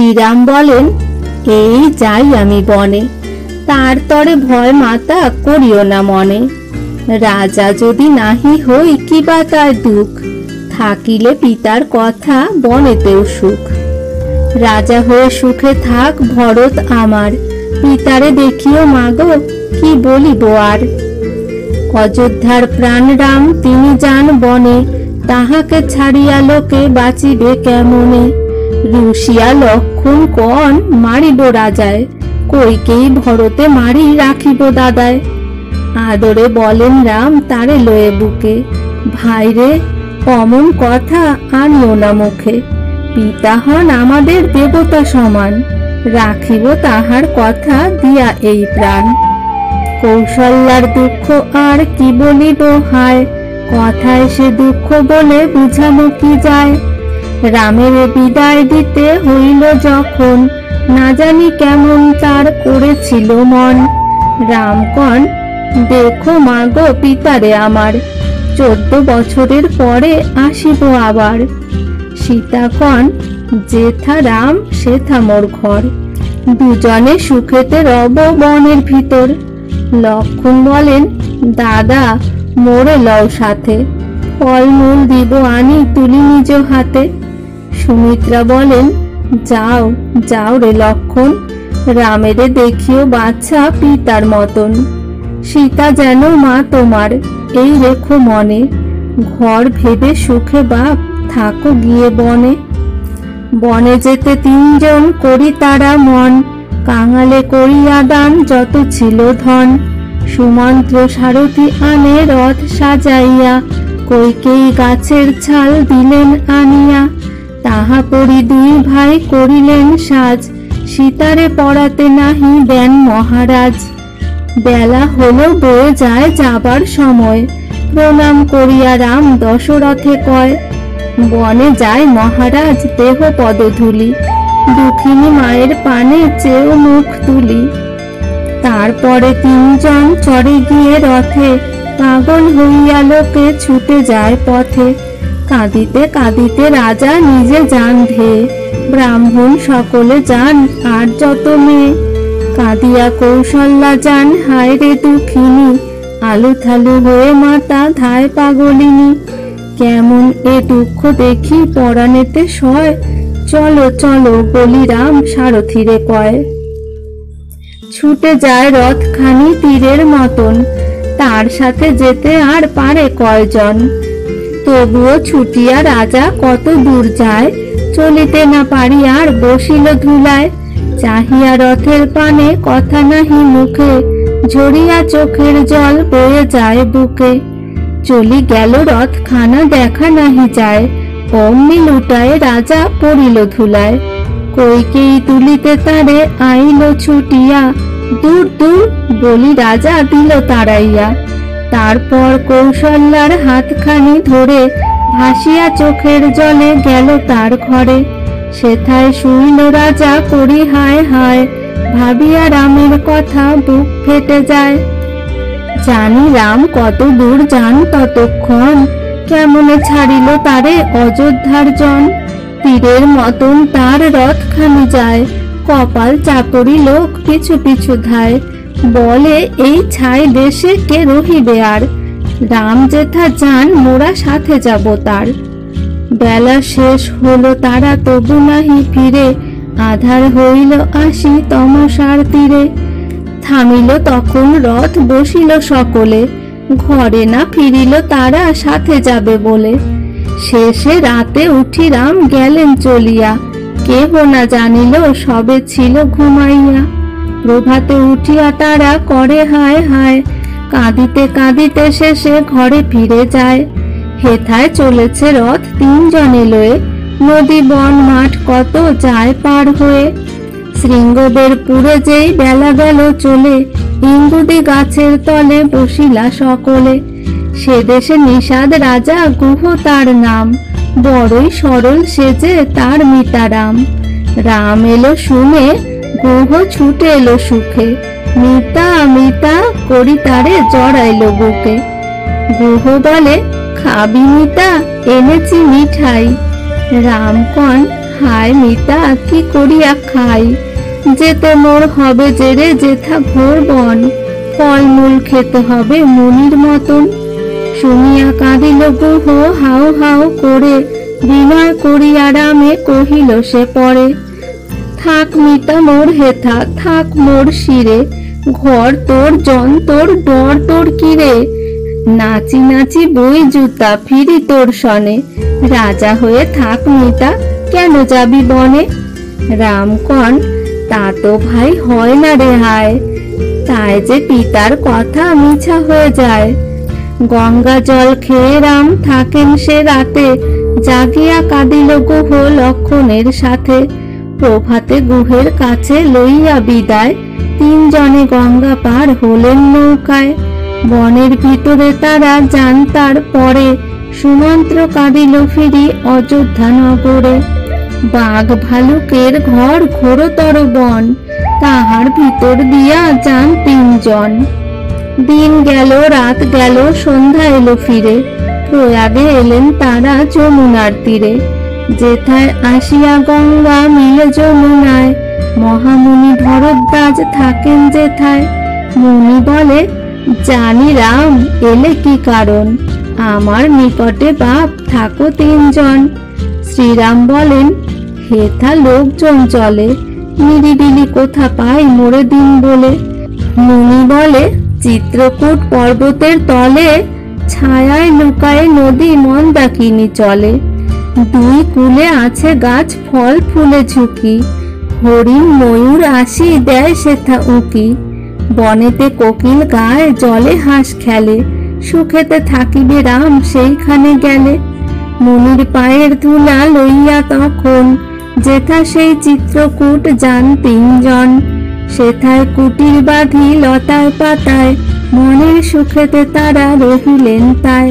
শ্রীরাম বলেন, এই যাই আমি বনে, তার তরে ভয় মাতা করিও না মনে। রাজা যদি নাহি হই কিবা তার দুঃখ, থাকিলে পিতার কথা বনেতেও সুখ। রাজা হয়ে সুখে থাক ভরত আমার, পিতারে দেখিও মাগো কি বলিব আর। অযোধ্যার প্রাণ রাম তিনি যান বনে, তাহাকে ছাড়িয়া লোকে বাঁচিবে কেমনে। রুশিয়া লক্ষণ কন মারিব রাজায়, কইকেই ভরতে মারি রাখিব দাদায়। আদরে বলেন রাম তারে লয়ে বুকে, ভাইরে অমন কথা আনিও না মুখে। পিতা হন আমাদের দেবতা সমান, রাখিব তাহার কথা দিয়া এই প্রাণ। কৌশল্যার দুঃখ আর কি বলিব হায়, কথায় সে দুঃখ বলে বুঝানো কি যায়। রামের বিদায় দিতে হইল যখন, না জানি কেমন তার করেছিল মন। রামকণ, দেখো মাগো পিতারে আমার, 14 বছরের পরে আসিব আবার। সীতাকণ, যেথা রাম সেথা মোর ঘর, দুজনে সুখেতে রব বনের ভিতর। লক্ষণ বলেন, দাদা মোরে লও সাথে, ফলমূল দিব আনি তুলি নিজ হাতে। সুমিত্রা বলেন, যাও যাও রে লক্ষণ, রামেরে দেখিও বাচ্চা পিতার মতন। সীতা যেন মা তোমার এই রেখো মনে, ঘর ভেবে সুখে বাপ থাকো গিয়ে বনে। বনে যেতে 3 জন করি তারা মন, কাঙালে করিয়া দান যত ছিল ধন। সুমন্ত্র সারথি আনে রথ সাজাইয়া, কইকেই গাছের ছাল দিলেন আনিয়া। তাহা পরি 2 ভাই করিলেন সাজ, সীতারে পড়াতে নাহি দেন মহারাজ। বেলা হলো বয়ে যায় যাবার সময়, প্রণাম করিয়া রাম দশরথে কয়। বনে যায় মহারাজ দেহ পদধূলি, দুঃখিনী মায়ের পানে চেয়েও মুখ তুলি। তারপরে 3 জন চড়ে গিয়ে রথে, পাগল হইয়া লোকে ছুটে যায় পথে। কাঁদিতে কাঁদিতে রাজা নিজে যান ধেয়ে, ব্রাহ্মণ সকলে যান আর যত মেয়ে। কাঁদিয়া কৌশল্যা যান হায় রে দুঃখিনী, আলু থালু হয়ে মাতা ধায় পাগলিনী। কেমন এ দুঃখ দেখি পরাণেতে সয়, চলো চলো বলি রাম সারথিরে কয়। ছুটে যায় রথখানি তীরের মতন, তার সাথে যেতে আর পারে কয়জন। তবুও ছুটিয়া রাজা কত দূর যায়, চলিতে না পারি আর বসিল ধুলায়। চাহিয়া রথের পানে কথা নাহি মুখে, ঝরিয়া চোখের জল বয়ে যায় বুকে। চলি গেল রথখানা দেখা নাহি যায়, অমনি লুটায় রাজা পড়িল ধুলায়। কইকেই তুলিতে তারে আইল ছুটিয়া, দূর দূর বলি রাজা দিল তাড়াইয়া। তারপর কৌশল্যার হাতখানি ধরে, ভাসিয়া চোখের জলে গেল তার ঘরে। সেথায় শুইল রাজা করি হায় হায়, ভাবিয়া রামের কথা বুক ফেটে যায়। জানি রাম কত দূর যান ততক্ষণ, কেমনে ছাড়িল তারে অযোধ্যার জন। তীরের মতন তার রথখানি যায়, কপাল চাপড়ি লোক পিছু পিছু ধায়। বলে এই ছাই দেশে কে রহিবে আর, রাম যেথা যান মোরা সাথে যাব তার। বেলা শেষ হলো তারা তবু নাহি ফিরে, আধার হইল আসি তমসার তীরে। থামিল তখন রথ বসিল সকলে, ঘরে না ফিরিল তারা সাথে যাবে বলে। শেষে রাতে উঠি রাম গেলেন চলিয়া, কেহ না জানিল সবে ছিল ঘুমাইয়া। প্রভাতে উঠিয়া তারা করে হায় হায়, কাঁদিতে কাঁদিতে শেষে ঘরে ফিরে যায়। হেথায় চলেছে রথ 3 জনে লয়ে, নদী বন মাঠ কত যায় পার হয়ে। শৃঙ্গবেরপুরে যেই বেলা গেল চলে, ইন্দুদি গাছের তলে বসিলা সকলে। সে দেশে নিষাদ রাজা গুহ তার নাম, বড়ই সরল সেজে তার মিতারাম। রাম এলো শুনে গুহ ছুটে এলো সুখে, মিতা মিতা করি তারে জড়াইল বুকে। গুহ বলে, খাবি মিতা এনেছি মিঠাই। রামকণ হায় মিতা, কি করিয়া খাই, যেতে মোর হবে যে রে যেথা ঘোর বন, ফলমূল খেতে হবে মুনির মতন। শুনিয়া কাঁদিল গুহ হাউ হাউ করে, বিনয় করিয়া রামে কহিল সে পরে, থাক মিতা মোর হেথা, থাক মোর শিরে, ঘর তোর জন তোর ডর তোর কিরে, নাচি নাচি বই জুতা ফিরি তোর সনে, রাজা হয়ে থাক মিতা কেন যাবি বনে। রাম কন, তা তো ভাই হয় না রে হায়, তাই যে পিতার কথা মিছা হয়ে যায়। গঙ্গা জল খেয়ে রাম থাকেন সে রাতে, জাগিয়া কাঁদিল গুহ লক্ষণের সাথে, প্রভাতে গুহের কাছে লইয়া বিদায়, তিনজনে গঙ্গা পার হলেন নৌকায়। বনের ভিতরে তারা যান তার পরে, সুমন্ত্র কাঁদিল ফিরি অযোধ্যা নগরে। বাঘ ভালুকের ঘর ঘোরতর বন, তাহার ভিতর দিয়া যান তিনজন। দিন গেল রাত গেল সন্ধ্যা এলো ফিরে, প্রয়াগে এলেন তারা যমুনার তীরে। যেথায় আসিয়া গঙ্গা মিলে যমুনায়, মহামুনি ভরদ্বাজ থাকেন যেথায়। মুনি বলে, জানি রাম এলে কি কারণ, আমার নিকটে বাপ থাকো তিনজন। শ্রীরাম বলেন, হেথা লোকজন চলে, নিরিবিলি কোথা পাই মোরে দিন বলে। মুনি বলে, চিত্রকূট পর্বতের তলে, ছায়ায় লুকায় নদী মন্দাকিনী চলে। দুই কূলে আছে গাছ ফল ফুলে ঝুঁকি, হরিণ ময়ূর আসি দেয় সেথা উঁকি। বনেতে কোকিল গায় জলে হাঁস খেলে, সুখেতে থাকিবে রাম সেইখানে গেলে। মুনির পায়ের ধুলা লইয়া তখন, যেথা সেই চিত্রকূট যান তিনজন। সেথায় কুটির বাঁধি লতায় পাতায়, মনের সুখেতে তারা রহিলেন তাই।